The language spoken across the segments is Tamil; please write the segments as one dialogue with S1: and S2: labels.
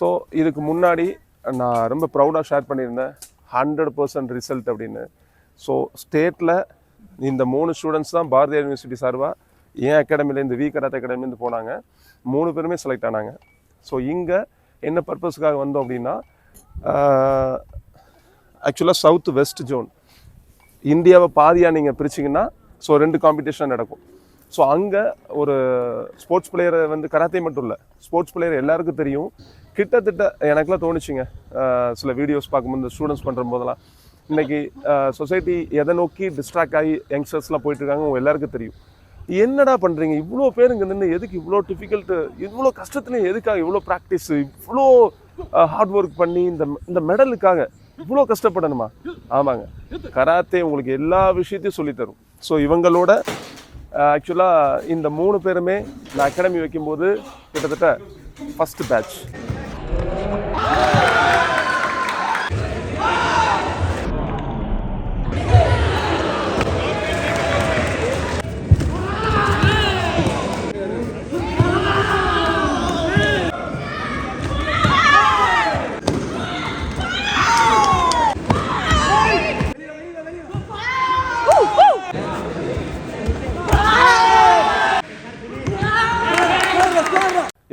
S1: ஸோ இதுக்கு முன்னாடி நான் ரொம்ப ப்ரௌடாக ஷேர் பண்ணியிருந்தேன் 100% ரிசல்ட் அப்படின்னு. ஸோ ஸ்டேட்டில் இந்த 3 ஸ்டூடெண்ட்ஸ் தான் பாரதியார் யூனிவர்சிட்டி சார்பாக என் அகாடமிலேருந்து வி கராத்தே அகாடமிலேருந்து போனாங்க. 3 பேருமே செலக்ட் ஆனாங்க. ஸோ இங்கே என்ன பர்பஸ்க்காக வந்தோம் அப்படின்னா, ஆக்சுவலாக சவுத் வெஸ்ட் ஜோன் இந்தியாவை பாதியாக நீங்கள் பிரிச்சிங்கன்னா ஸோ 2 காம்படிஷன் நடக்கும். ஸோ அங்கே ஒரு ஸ்போர்ட்ஸ் பிளேயரை வந்து கராத்தே மட்டும் இல்லை, ஸ்போர்ட்ஸ் பிளேயர் எல்லாருக்கும் தெரியும். கிட்டத்தட்ட எனக்குலாம் தோணுச்சுங்க, சில வீடியோஸ் பார்க்கும்போது ஸ்டூடெண்ட்ஸ் பண்ணுற போதெல்லாம், இன்றைக்கி சொசைட்டி எதை நோக்கி டிஸ்ட்ராக்ட் ஆகி யங்ஸ்டர்ஸ்லாம் போயிட்டுருக்காங்க உங்கள் எல்லாருக்கும் தெரியும். என்னடா பண்ணுறீங்க, இவ்வளோ பேர் இங்கே நின்று எதுக்கு இவ்வளோ டிஃபிகல்ட்டு, இவ்வளோ கஷ்டத்துலையும் எதுக்காக இவ்வளோ ப்ராக்டிஸு, இவ்வளோ ஹார்ட் ஒர்க் பண்ணி இந்த மெடலுக்காக இவ்வளோ கஷ்டப்படணுமா? ஆமாங்க, கராத்தே உங்களுக்கு எல்லா விஷயத்தையும் சொல்லித்தரும். ஸோ இவங்களோட ஆக்சுவலாக இந்த 3 பேருமே நான் அகாடமி வைக்கும்போது கிட்டத்தட்ட ஃபஸ்ட்டு பேட்ச்.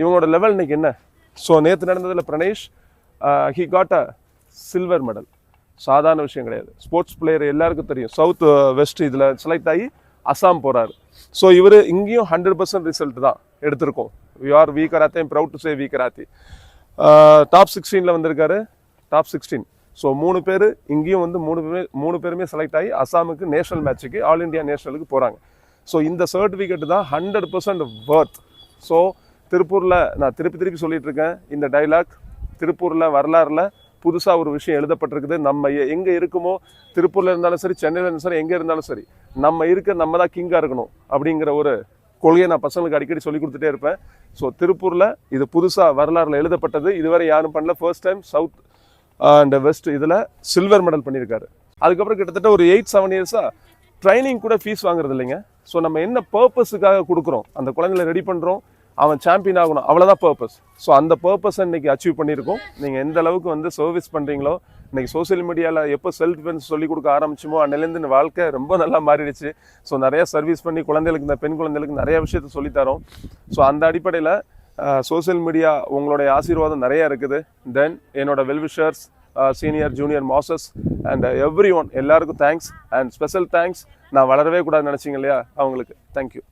S1: இவங்களோட லெவல் இன்னைக்கு என்ன? ஸோ நேற்று நடந்ததில் Pranesh he got a silver medal. சாதாரண விஷயம் கிடையாது. ஸ்போர்ட்ஸ் பிளேயர் எல்லாருக்கும் தெரியும். சவுத் வெஸ்ட் இதில் செலக்ட் ஆகி அசாம் போகிறாரு. ஸோ இவர் இங்கேயும் 100% ரிசல்ட் தான் எடுத்திருக்கோம். V karate, proud to say V karate. Top 16 வந்திருக்காரு, டாப் 16. ஸோ 3 பேர் இங்கேயும் வந்து 3 பேருமே செலக்ட் ஆகி அசாமுக்கு நேஷனல் மேட்சுக்கு, ஆல் இண்டியா நேஷனலுக்கு போகிறாங்க. ஸோ இந்த சர்டிஃபிகேட் தான் 100% வர்த். ஸோ திருப்பூரில் நான் திருப்பி சொல்லிட்டு இருக்கேன் இந்த டைலாக். திருப்பூரில் வரலாறுல புதுசாக ஒரு விஷயம் எழுதப்பட்டிருக்குது. நம்ம எங்கே இருக்குமோ, திருப்பூரில் இருந்தாலும் சரி, சென்னையில் இருந்தாலும் சரி, எங்கே இருந்தாலும் சரி, நம்ம தான் கிங்காக இருக்கணும் அப்படிங்கிற ஒரு கொள்கையை நான் பசங்களுக்கு அடிக்கடி சொல்லி கொடுத்துட்டே இருப்பேன். ஸோ திருப்பூரில் இது புதுசாக வரலாறுல எழுதப்பட்டது. இதுவரை யாரும் பண்ணல. First time south and west இதில் சில்வர் மெடல் பண்ணியிருக்காரு. அதுக்கப்புறம் கிட்டத்தட்ட ஒரு 8-7 இயர்ஸாக ட்ரைனிங் கூட ஃபீஸ் வாங்குறது இல்லைங்க. ஸோ நம்ம என்ன பர்பஸுக்காக கொடுக்குறோம், அந்த குழந்தைகளை ரெடி பண்ணுறோம், அவன் சாம்பியன் ஆகணும், அவ்வளோதான் பர்பஸ். ஸோ அந்த பர்பஸை இன்றைக்கி அச்சீவ் பண்ணியிருக்கோம். நீங்கள் எந்த அளவுக்கு வந்து சர்வீஸ் பண்ணுறீங்களோ, இன்றைக்கி சோசியல் மீடியாவில் எப்போ செல்ஃப் டிஃபென்ஸ் சொல்லிக் கொடுக்க ஆரம்பிச்சோமோ அன்னிலேருந்து இந்த வாழ்க்கை ரொம்ப நல்லா மாறிடுச்சு. ஸோ நிறையா சர்வீஸ் பண்ணி குழந்தைகளுக்கு, இந்த பெண் குழந்தைகளுக்கு நிறைய விஷயத்த சொல்லித்தரோம். ஸோ அந்த அடிப்படையில் சோசியல் மீடியா உங்களுடைய ஆசீர்வாதம் நிறையா இருக்குது. தென் என்னோட well-wishers, senior junior masters and every one, எல்லாருக்கும் தேங்க்ஸ் அண்ட் ஸ்பெஷல் தேங்க்ஸ். நான் வளரவே கூடாதுன்னு நினச்சிங்க இல்லையா, அவங்களுக்கு தேங்க்யூ.